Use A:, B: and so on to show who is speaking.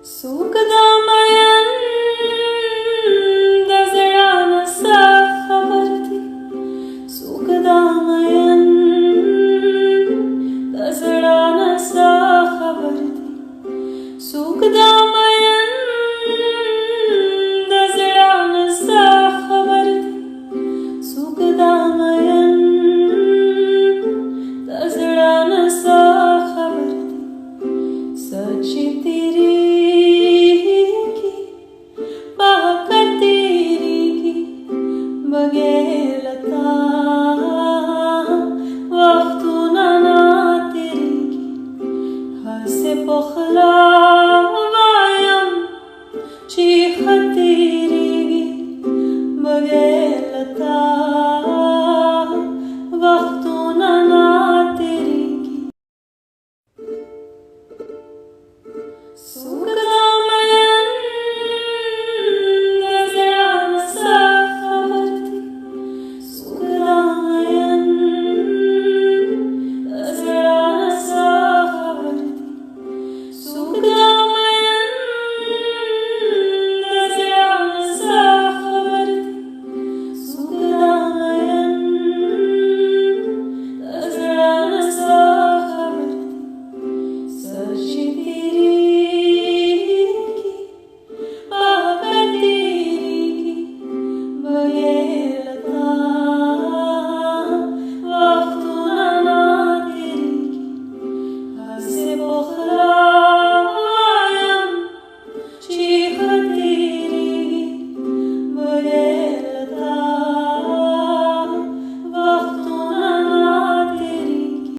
A: सुखदामयन दजरानसा खबर थी सुखदामयन दजरानसा खबर थी सुखदामयन दजरानसा खबर थी सुखदामयन दजरानसा खबर थी सच्ची तेरी बगेलता वक्तुना ना तेरी हसे पोखला